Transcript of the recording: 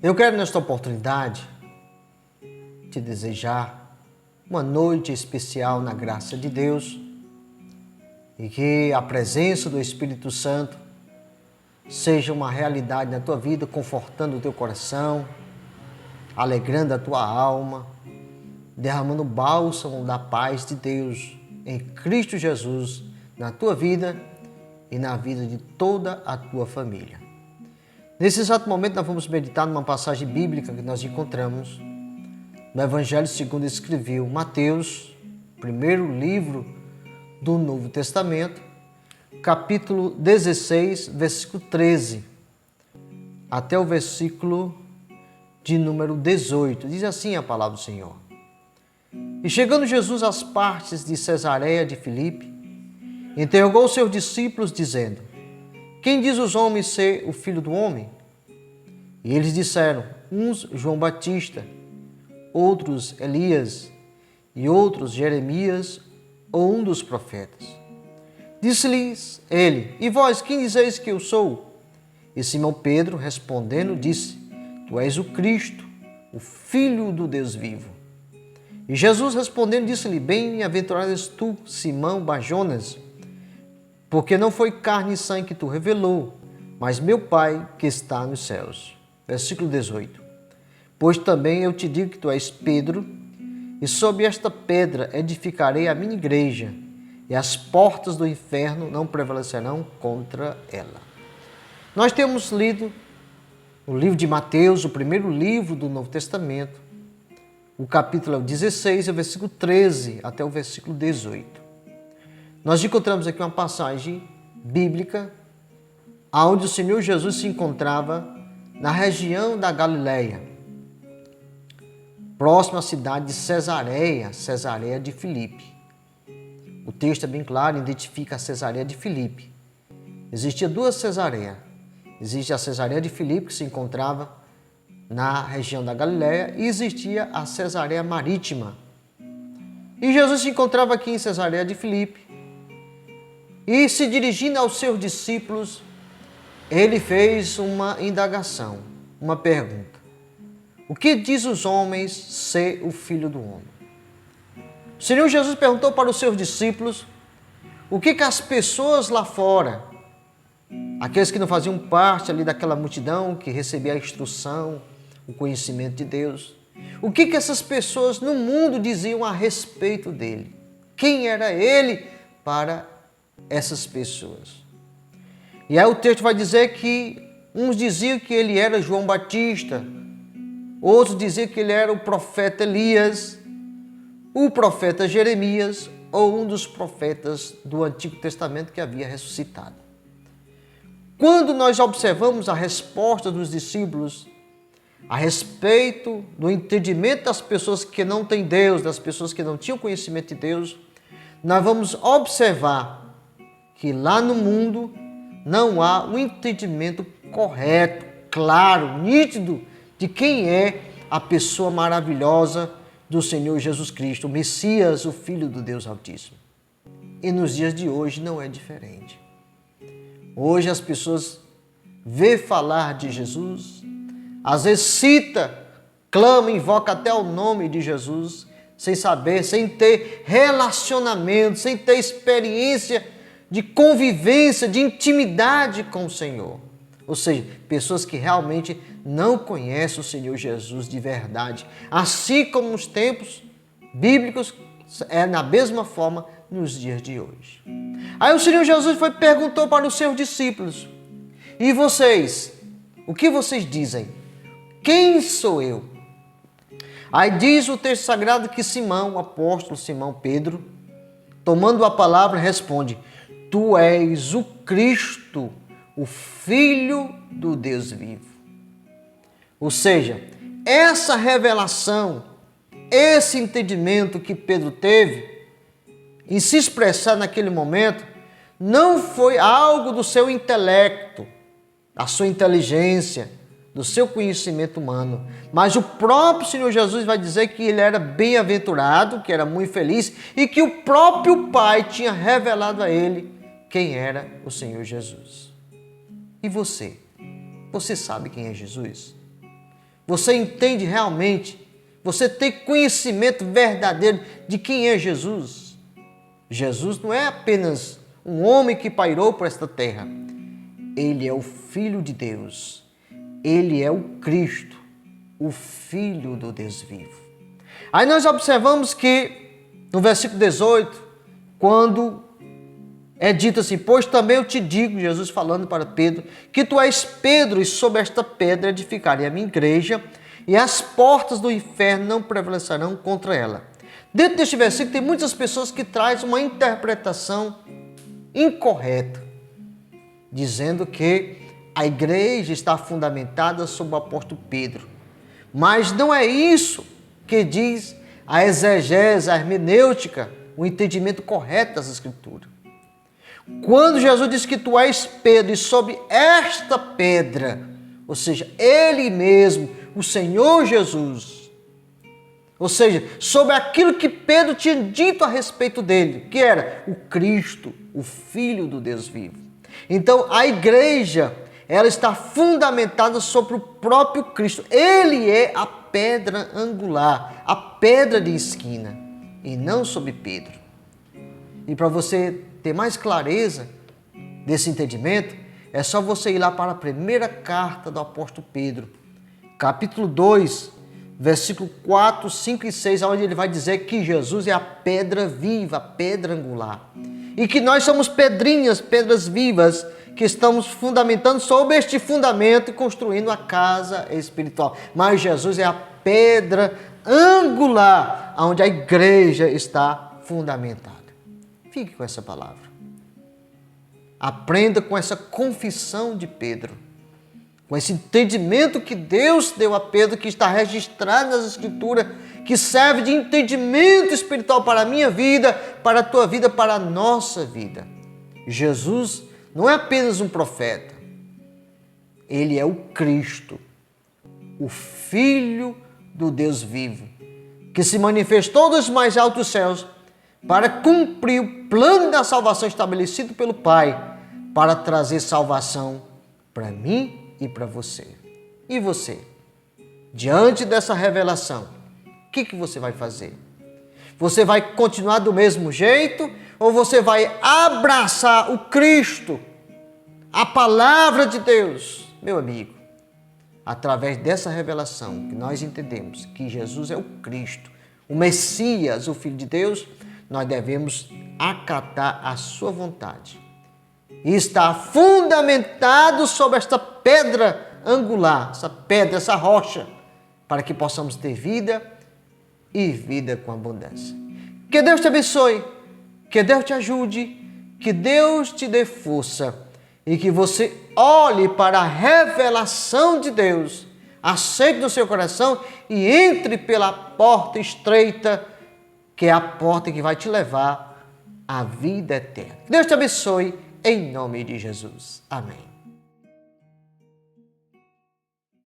Eu quero nesta oportunidade te desejar uma noite especial na graça de Deus e que a presença do Espírito Santo seja uma realidade na tua vida, confortando o teu coração, alegrando a tua alma, derramando o bálsamo da paz de Deus em Cristo Jesus na tua vida e na vida de toda a tua família. Nesse exato momento nós vamos meditar numa passagem bíblica que nós encontramos no Evangelho segundo escreveu Mateus, primeiro livro do Novo Testamento, capítulo 16, versículo 13, até o versículo de número 18. Diz assim a palavra do Senhor. E chegando Jesus às partes de Cesareia de Filipe, interrogou os seus discípulos, dizendo: Quem diz os homens ser o Filho do Homem? E eles disseram: uns João Batista, outros Elias, e outros Jeremias ou um dos profetas. Disse-lhes ele: E vós, quem dizeis que eu sou? E Simão Pedro, respondendo, disse: Tu és o Cristo, o Filho do Deus vivo. E Jesus respondendo, disse-lhe: Bem-aventurado és tu, Simão Barjonas, porque não foi carne e sangue que tu revelou, mas meu Pai que está nos céus. Versículo 18. Pois também eu te digo que tu és Pedro, e sobre esta pedra edificarei a minha igreja, e as portas do inferno não prevalecerão contra ela. Nós temos lido o livro de Mateus, o primeiro livro do Novo Testamento, o capítulo 16, o versículo 13 até o versículo 18. Nós encontramos aqui uma passagem bíblica onde o Senhor Jesus se encontrava na região da Galileia, próximo à cidade de Cesareia de Filipe. O texto é bem claro, identifica a Cesareia de Filipe. Existia duas Cesareias. Existe a Cesareia de Filipe, que se encontrava na região da Galileia, e existia a Cesareia Marítima. E Jesus se encontrava aqui em Cesareia de Filipe, e se dirigindo aos seus discípulos, ele fez uma indagação, uma pergunta. O que diz os homens ser o Filho do Homem? O Senhor Jesus perguntou para os seus discípulos o que as pessoas lá fora, aqueles que não faziam parte ali daquela multidão que recebia a instrução, o conhecimento de Deus, o que essas pessoas no mundo diziam a respeito dele? Quem era ele para essas pessoas? E aí o texto vai dizer que uns diziam que ele era João Batista, outros diziam que ele era o profeta Elias, o profeta Jeremias ou um dos profetas do Antigo Testamento que havia ressuscitado. Quando nós observamos a resposta dos discípulos a respeito do entendimento das pessoas que não têm Deus, das pessoas que não tinham conhecimento de Deus, nós vamos observar que lá no mundo não há um entendimento correto, claro, nítido de quem é a pessoa maravilhosa do Senhor Jesus Cristo, o Messias, o Filho do Deus Altíssimo. E nos dias de hoje não é diferente. Hoje as pessoas vê falar de Jesus, às vezes cita, clama, invoca até o nome de Jesus, sem saber, sem ter relacionamento, sem ter experiência de convivência, de intimidade com o Senhor. Ou seja, pessoas que realmente não conhecem o Senhor Jesus de verdade. Assim como nos tempos bíblicos, é na mesma forma nos dias de hoje. Aí o Senhor Jesus perguntou para os seus discípulos: E vocês? O que vocês dizem? Quem sou eu? Aí diz o texto sagrado que Simão, o apóstolo Simão Pedro, tomando a palavra, responde: Tu és o Cristo, o Filho do Deus vivo. Ou seja, essa revelação, esse entendimento que Pedro teve em se expressar naquele momento, não foi algo do seu intelecto, da sua inteligência, do seu conhecimento humano, mas o próprio Senhor Jesus vai dizer que ele era bem-aventurado, que era muito feliz e que o próprio Pai tinha revelado a ele quem era o Senhor Jesus. E você? Você sabe quem é Jesus? Você entende realmente? Você tem conhecimento verdadeiro de quem é Jesus? Jesus não é apenas um homem que pairou por esta terra. Ele é o Filho de Deus. Ele é o Cristo, o Filho do Deus vivo. Aí nós observamos que no versículo 18, quando é dito assim: pois também eu te digo, Jesus falando para Pedro, que tu és Pedro, e sobre esta pedra edificarei a minha igreja, e as portas do inferno não prevalecerão contra ela. Dentro deste versículo tem muitas pessoas que trazem uma interpretação incorreta, dizendo que a igreja está fundamentada sobre o apóstolo Pedro. Mas não é isso que diz a exegese, a hermenêutica, o entendimento correto das Escrituras. Quando Jesus diz que tu és Pedro, e sobre esta pedra, ou seja, Ele mesmo, o Senhor Jesus, ou seja, sobre aquilo que Pedro tinha dito a respeito dele, que era o Cristo, o Filho do Deus vivo. Então, a igreja, ela está fundamentada sobre o próprio Cristo. Ele é a pedra angular, a pedra de esquina, e não sobre Pedro. E para você ter mais clareza desse entendimento, é só você ir lá para a primeira carta do apóstolo Pedro, capítulo 2, versículo 4, 5 e 6, onde ele vai dizer que Jesus é a pedra viva, a pedra angular. E que nós somos pedrinhas, pedras vivas, que estamos fundamentando sobre este fundamento e construindo a casa espiritual. Mas Jesus é a pedra angular, onde a igreja está fundamentada. Fique com essa palavra. Aprenda com essa confissão de Pedro, com esse entendimento que Deus deu a Pedro, que está registrado nas Escrituras, que serve de entendimento espiritual para a minha vida, para a tua vida, para a nossa vida. Jesus não é apenas um profeta, ele é o Cristo, o Filho do Deus vivo, que se manifestou dos mais altos céus para cumprir o plano da salvação estabelecido pelo Pai, para trazer salvação para mim e para você. E você? Diante dessa revelação, o que você vai fazer? Você vai continuar do mesmo jeito ou você vai abraçar o Cristo, a palavra de Deus? Meu amigo, através dessa revelação que nós entendemos que Jesus é o Cristo, o Messias, o Filho de Deus, nós devemos acatar a sua vontade e estar fundamentado sobre esta pedra angular, essa pedra, essa rocha, para que possamos ter vida e vida com abundância. Que Deus te abençoe, que Deus te ajude, que Deus te dê força e que você olhe para a revelação de Deus, aceite no seu coração e entre pela porta estreita, que é a porta que vai te levar à vida eterna. Deus te abençoe, em nome de Jesus. Amém.